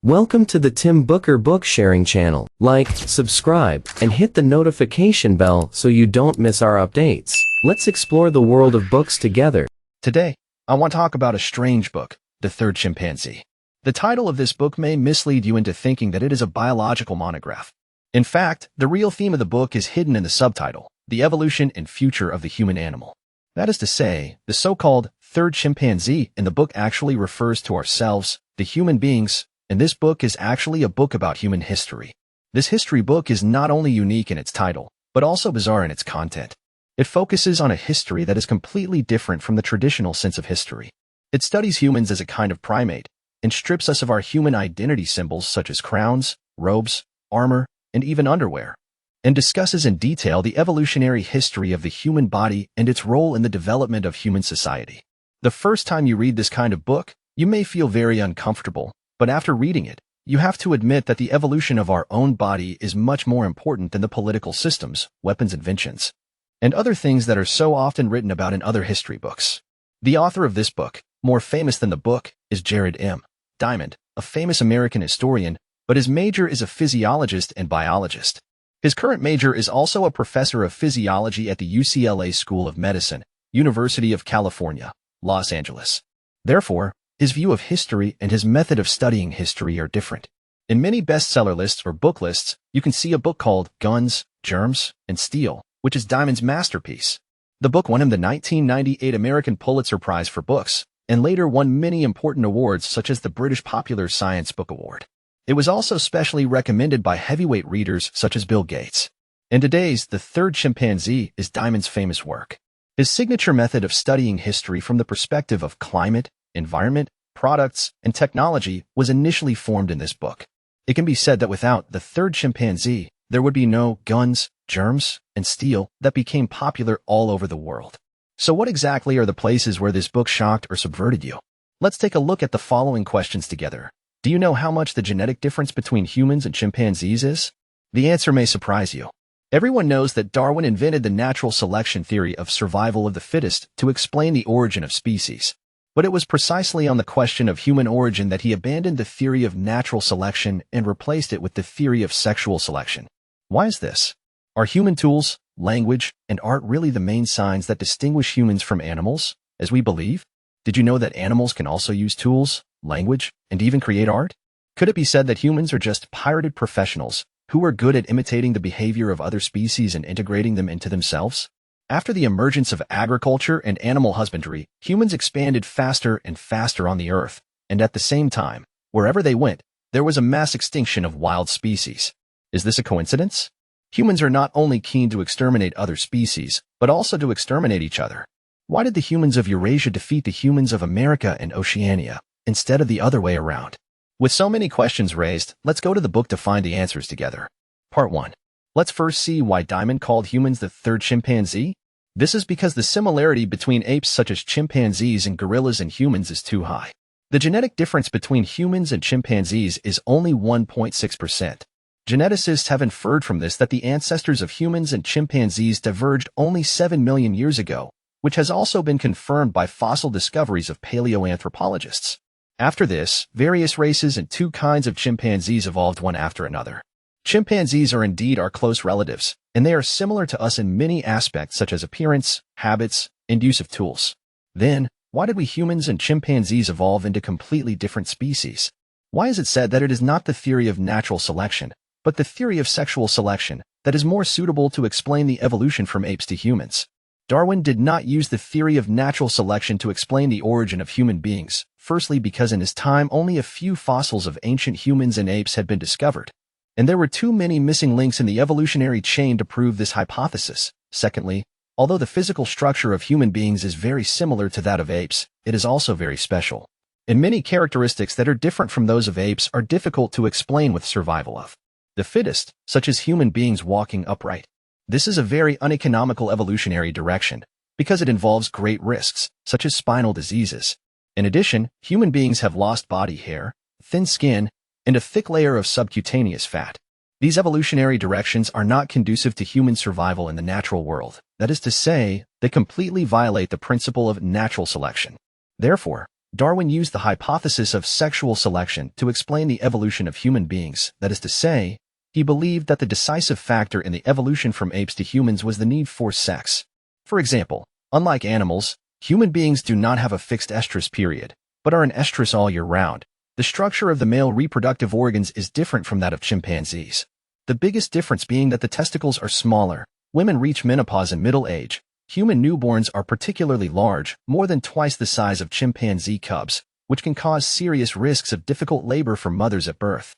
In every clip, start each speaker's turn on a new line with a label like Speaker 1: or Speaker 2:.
Speaker 1: Welcome to the Tim Booker Book Sharing channel. Like, subscribe, and hit the notification bell so you don't miss our updates. Let's explore the world of books together.
Speaker 2: Today, I want to talk about a strange book, The Third Chimpanzee. The title of this book may mislead you into thinking that it is a biological monograph. In fact, the real theme of the book is hidden in the subtitle, The Evolution and Future of the Human Animal. That is to say, the so-called third chimpanzee in the book actually refers to ourselves, the human beings, and this book is actually a book about human history. This history book is not only unique in its title, but also bizarre in its content. It focuses on a history that is completely different from the traditional sense of history. It studies humans as a kind of primate, and strips us of our human identity symbols such as crowns, robes, armor, and even underwear, and discusses in detail the evolutionary history of the human body and its role in the development of human society. The first time you read this kind of book, you may feel very uncomfortable, but after reading it, you have to admit that the evolution of our own body is much more important than the political systems, weapons inventions, and other things that are so often written about in other history books. The author of this book, more famous than the book, is Jared M. Diamond, a famous American historian, but his major is a physiologist and biologist. His current major is also a professor of physiology at the UCLA School of Medicine, University of California, Los Angeles. Therefore, his view of history and his method of studying history are different. In many bestseller lists or book lists, you can see a book called Guns, Germs, and Steel, which is Diamond's masterpiece. The book won him the 1998 American Pulitzer Prize for Books, and later won many important awards such as the British Popular Science Book Award. It was also specially recommended by heavyweight readers such as Bill Gates. And today's The Third Chimpanzee is Diamond's famous work. His signature method of studying history from the perspective of climate, environment, products, and technology was initially formed in this book. It can be said that without The Third Chimpanzee, there would be no Guns, Germs, and Steel that became popular all over the world. So what exactly are the places where this book shocked or subverted you? Let's take a look at the following questions together. Do you know how much the genetic difference between humans and chimpanzees is? The answer may surprise you. Everyone knows that Darwin invented the natural selection theory of survival of the fittest to explain the origin of species. But it was precisely on the question of human origin that he abandoned the theory of natural selection and replaced it with the theory of sexual selection. Why is this? Are human tools, language, and art really the main signs that distinguish humans from animals, as we believe? Did you know that animals can also use tools, language, and even create art? Could it be said that humans are just pirated professionals who are good at imitating the behavior of other species and integrating them into themselves? After the emergence of agriculture and animal husbandry, humans expanded faster and faster on the earth, and at the same time, wherever they went, there was a mass extinction of wild species. Is this a coincidence? Humans are not only keen to exterminate other species, but also to exterminate each other. Why did the humans of Eurasia defeat the humans of America and Oceania, instead of the other way around? With so many questions raised, let's go to the book to find the answers together. Part 1. Let's first see why Diamond called humans the third chimpanzee. This is because the similarity between apes such as chimpanzees and gorillas and humans is too high. The genetic difference between humans and chimpanzees is only 1.6%. Geneticists have inferred from this that the ancestors of humans and chimpanzees diverged only 7 million years ago, which has also been confirmed by fossil discoveries of paleoanthropologists. After this, various races and two kinds of chimpanzees evolved one after another. Chimpanzees are indeed our close relatives, and they are similar to us in many aspects such as appearance, habits, and use of tools. Then, why did we humans and chimpanzees evolve into completely different species? Why is it said that it is not the theory of natural selection, but the theory of sexual selection that is more suitable to explain the evolution from apes to humans? Darwin did not use the theory of natural selection to explain the origin of human beings, firstly because in his time only a few fossils of ancient humans and apes had been discovered, and there were too many missing links in the evolutionary chain to prove this hypothesis. Secondly, although the physical structure of human beings is very similar to that of apes, it is also very special. And many characteristics that are different from those of apes are difficult to explain with survival of the fittest, such as human beings walking upright. This is a very uneconomical evolutionary direction, because it involves great risks, such as spinal diseases. In addition, human beings have lost body hair, thin skin, and a thick layer of subcutaneous fat. These evolutionary directions are not conducive to human survival in the natural world. That is to say, they completely violate the principle of natural selection. Therefore, Darwin used the hypothesis of sexual selection to explain the evolution of human beings. That is to say, he believed that the decisive factor in the evolution from apes to humans was the need for sex. For example, unlike animals, human beings do not have a fixed estrus period, but are in estrus all year round. The structure of the male reproductive organs is different from that of chimpanzees. The biggest difference being that the testicles are smaller. Women reach menopause in middle age. Human newborns are particularly large, more than twice the size of chimpanzee cubs, which can cause serious risks of difficult labor for mothers at birth.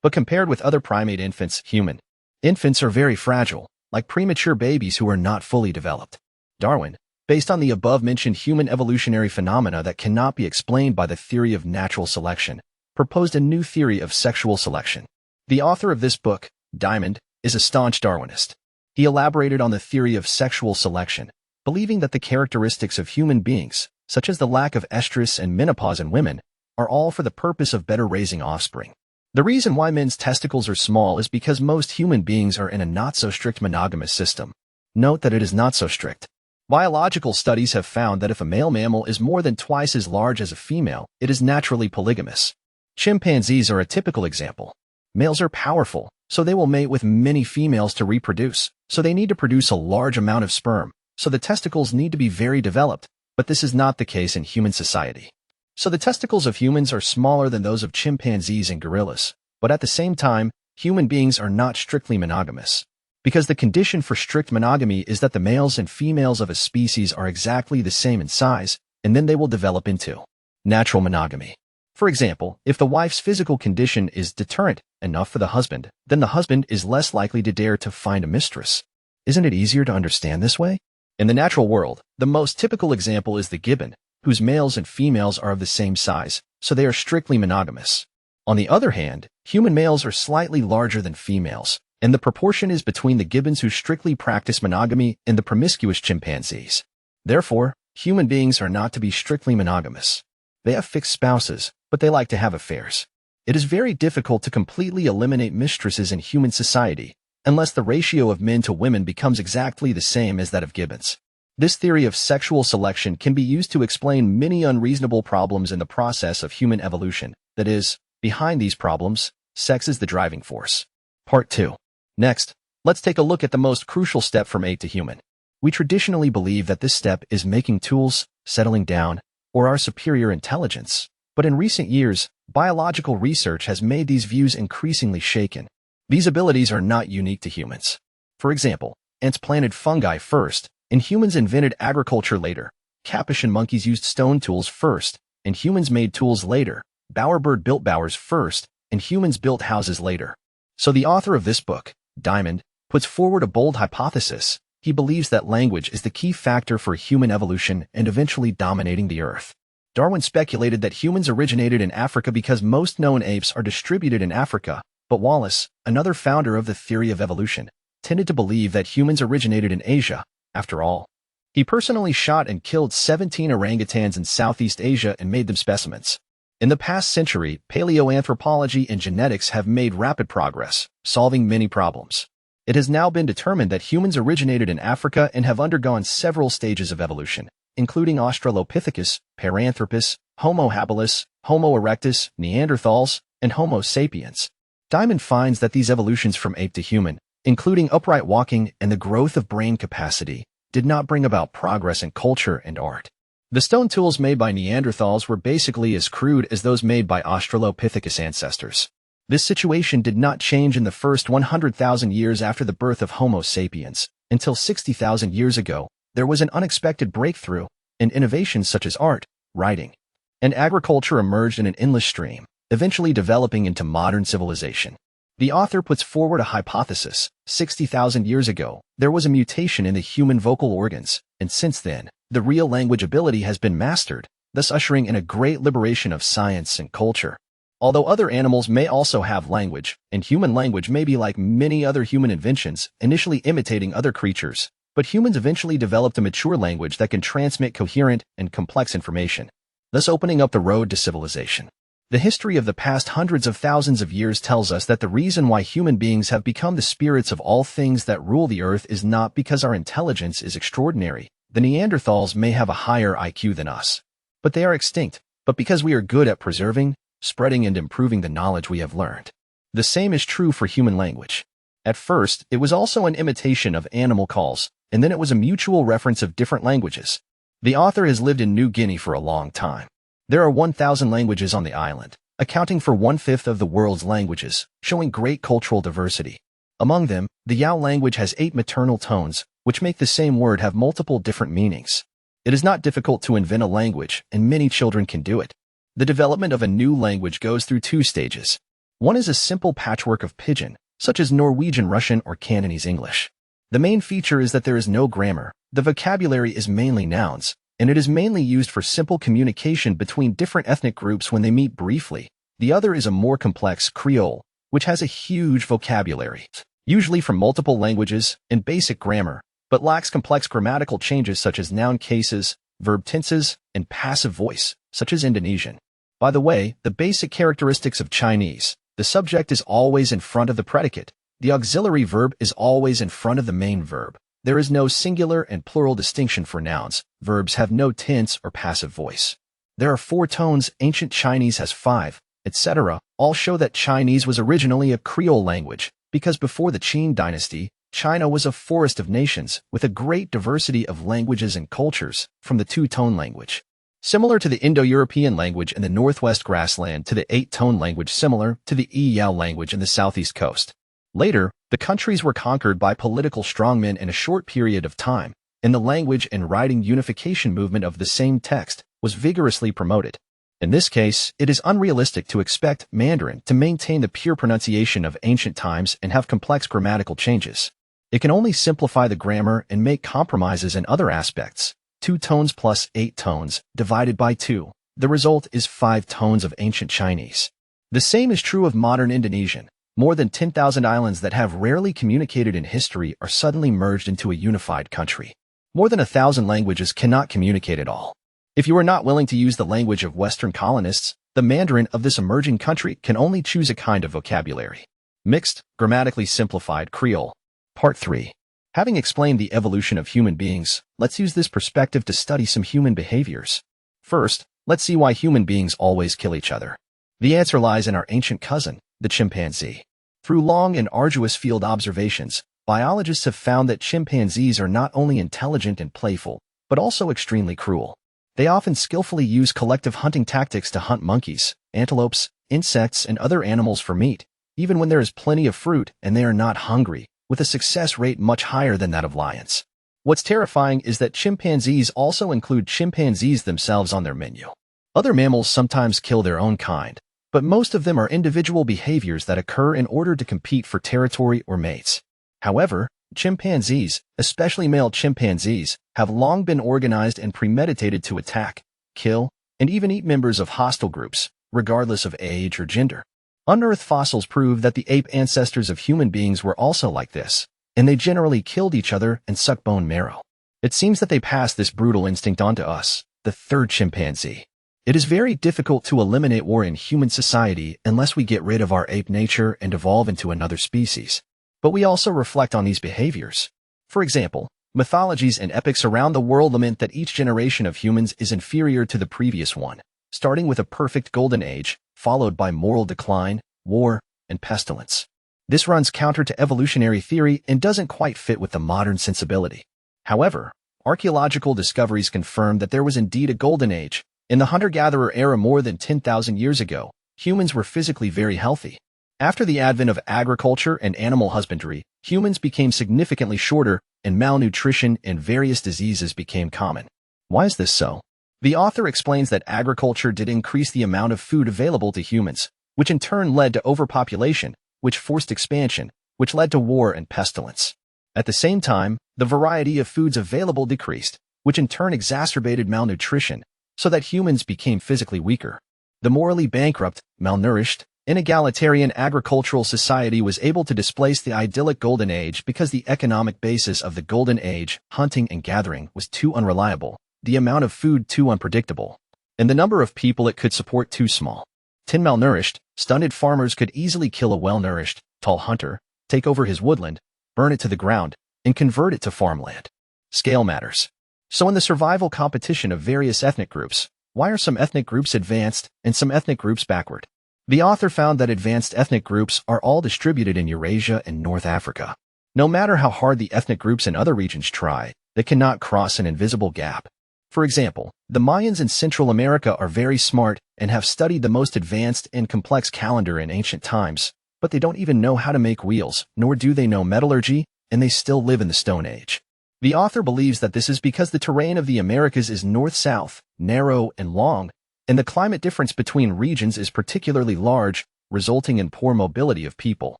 Speaker 2: But compared with other primate infants, human infants are very fragile, like premature babies who are not fully developed. Darwin, based on the above-mentioned human evolutionary phenomena that cannot be explained by the theory of natural selection, proposed a new theory of sexual selection. The author of this book, Diamond, is a staunch Darwinist. He elaborated on the theory of sexual selection, believing that the characteristics of human beings, such as the lack of estrus and menopause in women, are all for the purpose of better raising offspring. The reason why men's testicles are small is because most human beings are in a not-so-strict monogamous system. Note that it is not so strict. Biological studies have found that if a male mammal is more than twice as large as a female, it is naturally polygamous. Chimpanzees are a typical example. Males are powerful, so they will mate with many females to reproduce, so they need to produce a large amount of sperm, so the testicles need to be very developed, but this is not the case in human society. So the testicles of humans are smaller than those of chimpanzees and gorillas, but at the same time, human beings are not strictly monogamous. Because the condition for strict monogamy is that the males and females of a species are exactly the same in size, and then they will develop into natural monogamy. For example, if the wife's physical condition is deterrent enough for the husband, then the husband is less likely to dare to find a mistress. Isn't it easier to understand this way? In the natural world, the most typical example is the gibbon, whose males and females are of the same size, so they are strictly monogamous. On the other hand, human males are slightly larger than females, and the proportion is between the gibbons who strictly practice monogamy and the promiscuous chimpanzees. Therefore, human beings are not to be strictly monogamous. They have fixed spouses, but they like to have affairs. It is very difficult to completely eliminate mistresses in human society, unless the ratio of men to women becomes exactly the same as that of gibbons. This theory of sexual selection can be used to explain many unreasonable problems in the process of human evolution. That is, behind these problems, sex is the driving force. Part 2. Next, let's take a look at the most crucial step from ape to human. We traditionally believe that this step is making tools, settling down, or our superior intelligence. But in recent years, biological research has made these views increasingly shaken. These abilities are not unique to humans. For example, ants planted fungi first, and humans invented agriculture later. Capuchin monkeys used stone tools first, and humans made tools later. Bowerbird built bowers first, and humans built houses later. So the author of this book, Diamond, puts forward a bold hypothesis. He believes that language is the key factor for human evolution and eventually dominating the Earth. Darwin speculated that humans originated in Africa because most known apes are distributed in Africa, but Wallace, another founder of the theory of evolution, tended to believe that humans originated in Asia, after all. He personally shot and killed 17 orangutans in Southeast Asia and made them specimens. In the past century, paleoanthropology and genetics have made rapid progress, solving many problems. It has now been determined that humans originated in Africa and have undergone several stages of evolution, including Australopithecus, Paranthropus, Homo habilis, Homo erectus, Neanderthals, and Homo sapiens. Diamond finds that these evolutions from ape to human, including upright walking and the growth of brain capacity, did not bring about progress in culture and art. The stone tools made by Neanderthals were basically as crude as those made by Australopithecus ancestors. This situation did not change in the first 100,000 years after the birth of Homo sapiens. Until 60,000 years ago, there was an unexpected breakthrough, and innovations such as art, writing, and agriculture emerged in an endless stream, eventually developing into modern civilization. The author puts forward a hypothesis. 60,000 years ago, there was a mutation in the human vocal organs, and since then, the real language ability has been mastered, thus ushering in a great liberation of science and culture. Although other animals may also have language, and human language may be like many other human inventions, initially imitating other creatures, but humans eventually developed a mature language that can transmit coherent and complex information, thus opening up the road to civilization. The history of the past hundreds of thousands of years tells us that the reason why human beings have become the spirits of all things that rule the earth is not because our intelligence is extraordinary. The Neanderthals may have a higher IQ than us, but they are extinct, but because we are good at preserving, spreading, and improving the knowledge we have learned. The same is true for human language. At first, it was also an imitation of animal calls, and then it was a mutual reference of different languages. The author has lived in New Guinea for a long time. There are 1,000 languages on the island, accounting for 1/5 of the world's languages, showing great cultural diversity. Among them, the Yao language has 8 maternal tones, which make the same word have multiple different meanings. It is not difficult to invent a language, and many children can do it. The development of a new language goes through 2 stages. One is a simple patchwork of pidgin, such as Norwegian Russian or Cantonese English. The main feature is that there is no grammar, the vocabulary is mainly nouns, and it is mainly used for simple communication between different ethnic groups when they meet briefly. The other is a more complex Creole, which has a huge vocabulary, usually from multiple languages and basic grammar, but lacks complex grammatical changes such as noun cases, verb tenses, and passive voice, such as Indonesian. By the way, the basic characteristics of Chinese: the subject is always in front of the predicate, the auxiliary verb is always in front of the main verb. There is no singular and plural distinction for nouns. Verbs have no tense or passive voice. There are 4 tones, ancient Chinese has 5, etc. All show that Chinese was originally a Creole language, because before the Qin dynasty, China was a forest of nations with a great diversity of languages and cultures from the 2-tone language. Similar to the Indo-European language in the Northwest Grassland to the 8-tone language similar to the Yao language in the Southeast Coast. Later, the countries were conquered by political strongmen in a short period of time, and the language and writing unification movement of the same text was vigorously promoted. In this case, it is unrealistic to expect Mandarin to maintain the pure pronunciation of ancient times and have complex grammatical changes. It can only simplify the grammar and make compromises in other aspects. 2 tones plus 8 tones, divided by 2. The result is 5 tones of ancient Chinese. The same is true of modern Indonesian. More than 10,000 islands that have rarely communicated in history are suddenly merged into a unified country. More than 1,000 languages cannot communicate at all. If you are not willing to use the language of Western colonists, the Mandarin of this emerging country can only choose a kind of vocabulary. Mixed, grammatically simplified Creole. Part 3. Having explained the evolution of human beings, let's use this perspective to study some human behaviors. First, let's see why human beings always kill each other. The answer lies in our ancient cousin, the chimpanzee. Through long and arduous field observations, biologists have found that chimpanzees are not only intelligent and playful, but also extremely cruel. They often skillfully use collective hunting tactics to hunt monkeys, antelopes, insects, and other animals for meat, even when there is plenty of fruit and they are not hungry, with a success rate much higher than that of lions. What's terrifying is that chimpanzees also include chimpanzees themselves on their menu. Other mammals sometimes kill their own kind, but most of them are individual behaviors that occur in order to compete for territory or mates. However, chimpanzees, especially male chimpanzees, have long been organized and premeditated to attack, kill, and even eat members of hostile groups, regardless of age or gender. Unearthed fossils prove that the ape ancestors of human beings were also like this, and they generally killed each other and sucked bone marrow. It seems that they passed this brutal instinct on to us, the 3rd chimpanzee. It is very difficult to eliminate war in human society unless we get rid of our ape nature and evolve into another species. But we also reflect on these behaviors. For example, mythologies and epics around the world lament that each generation of humans is inferior to the previous one, starting with a perfect golden age, followed by moral decline, war, and pestilence. This runs counter to evolutionary theory and doesn't quite fit with the modern sensibility. However, archaeological discoveries confirm that there was indeed a golden age. In the hunter-gatherer era more than 10,000 years ago, humans were physically very healthy. After the advent of agriculture and animal husbandry, humans became significantly shorter, and malnutrition and various diseases became common. Why is this so? The author explains that agriculture did increase the amount of food available to humans, which in turn led to overpopulation, which forced expansion, which led to war and pestilence. At the same time, the variety of foods available decreased, which in turn exacerbated malnutrition, so that humans became physically weaker. The morally bankrupt, malnourished, inegalitarian agricultural society was able to displace the idyllic Golden Age because the economic basis of the Golden Age, hunting and gathering, was too unreliable, the amount of food too unpredictable, and the number of people it could support too small. 10 malnourished, stunted farmers could easily kill a well-nourished, tall hunter, take over his woodland, burn it to the ground, and convert it to farmland. Scale matters. So in the survival competition of various ethnic groups, Why are some ethnic groups advanced and some ethnic groups backward? The author found that advanced ethnic groups are all distributed in Eurasia and North Africa. No matter how hard the ethnic groups in other regions try, they cannot cross an invisible gap. For example, the Mayans in Central America are very smart and have studied the most advanced and complex calendar in ancient times, but they don't even know how to make wheels, nor do they know metallurgy, and they still live in the Stone Age. The author believes that this is because the terrain of the Americas is north-south, narrow and long, and the climate difference between regions is particularly large, resulting in poor mobility of people.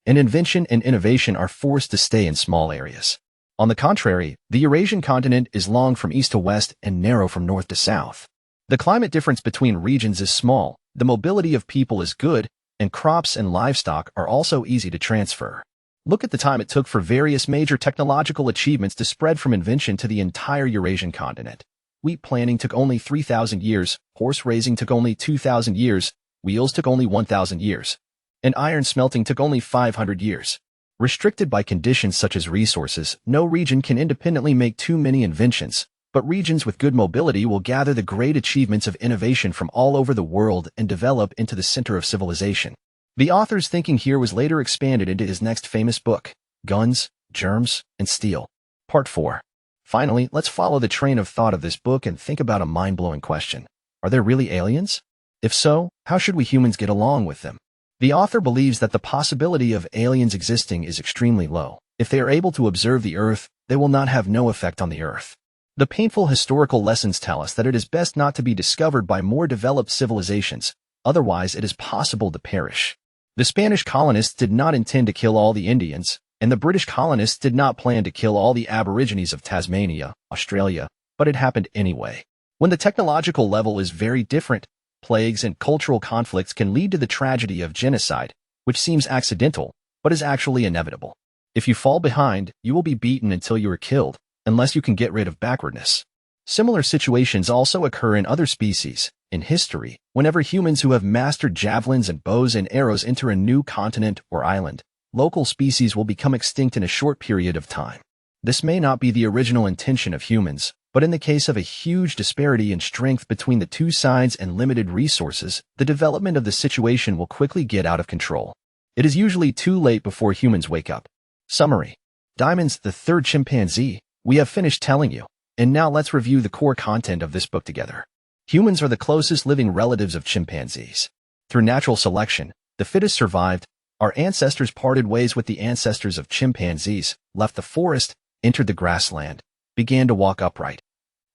Speaker 2: And invention and innovation are forced to stay in small areas. On the contrary, the Eurasian continent is long from east to west and narrow from north to south. The climate difference between regions is small, the mobility of people is good, and crops and livestock are also easy to transfer. Look at the time it took for various major technological achievements to spread from invention to the entire Eurasian continent. Wheat planting took only 3,000 years, horse raising took only 2,000 years, wheels took only 1,000 years, and iron smelting took only 500 years. Restricted by conditions such as resources, no region can independently make too many inventions, but regions with good mobility will gather the great achievements of innovation from all over the world and develop into the center of civilization. The author's thinking here was later expanded into his next famous book, Guns, Germs, and Steel. Part 4. Finally, let's follow the train of thought of this book and think about a mind-blowing question. Are there really aliens? If so, how should we humans get along with them? The author believes that the possibility of aliens existing is extremely low. If they are able to observe the Earth, they will not have no effect on the Earth. The painful historical lessons tell us that it is best not to be discovered by more developed civilizations, otherwise it is possible to perish. The Spanish colonists did not intend to kill all the Indians, and the British colonists did not plan to kill all the Aborigines of Tasmania, Australia, but it happened anyway. When the technological level is very different, plagues and cultural conflicts can lead to the tragedy of genocide, which seems accidental, but is actually inevitable. If you fall behind, you will be beaten until you are killed, unless you can get rid of backwardness. Similar situations also occur in other species. In history, whenever humans who have mastered javelins and bows and arrows enter a new continent or island, local species will become extinct in a short period of time. This may not be the original intention of humans, but in the case of a huge disparity in strength between the two sides and limited resources, the development of the situation will quickly get out of control. It is usually too late before humans wake up. Summary. Diamond's The Third Chimpanzee. We have finished telling you, and now let's review the core content of this book together. Humans are the closest living relatives of chimpanzees. Through natural selection, the fittest survived. Our ancestors parted ways with the ancestors of chimpanzees, left the forest, entered the grassland, began to walk upright,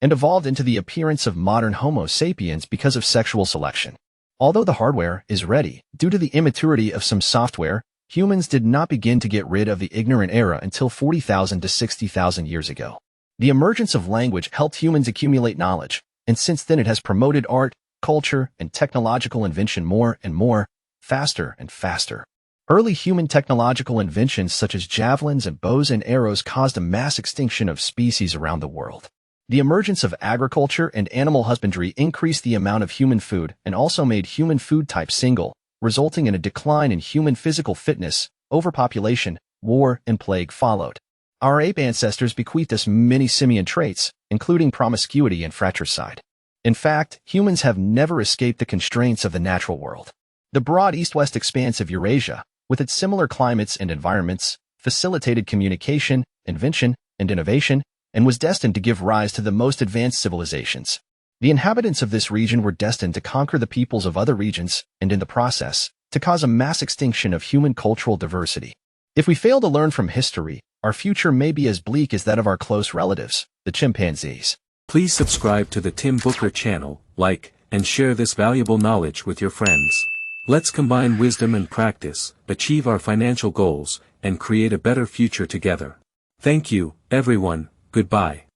Speaker 2: and evolved into the appearance of modern Homo sapiens because of sexual selection. Although the hardware is ready, due to the immaturity of some software, humans did not begin to get rid of the ignorant era until 40,000 to 60,000 years ago. The emergence of language helped humans accumulate knowledge, and since then it has promoted art, culture, and technological invention more and more, faster and faster. Early human technological inventions such as javelins and bows and arrows caused a mass extinction of species around the world. The emergence of agriculture and animal husbandry increased the amount of human food and also made human food type single, resulting in a decline in human physical fitness, overpopulation, war, and plague followed. Our ape ancestors bequeathed us many simian traits, including promiscuity and fratricide. In fact, humans have never escaped the constraints of the natural world. The broad east-west expanse of Eurasia, with its similar climates and environments, facilitated communication, invention, and innovation, and was destined to give rise to the most advanced civilizations. The inhabitants of this region were destined to conquer the peoples of other regions, and in the process, to cause a mass extinction of human cultural diversity. If we fail to learn from history, our future may be as bleak as that of our close relatives, the chimpanzees.
Speaker 3: Please subscribe to the Tim Booker channel, like, and share this valuable knowledge with your friends. Let's combine wisdom and practice, achieve our financial goals, and create a better future together. Thank you, everyone. Goodbye.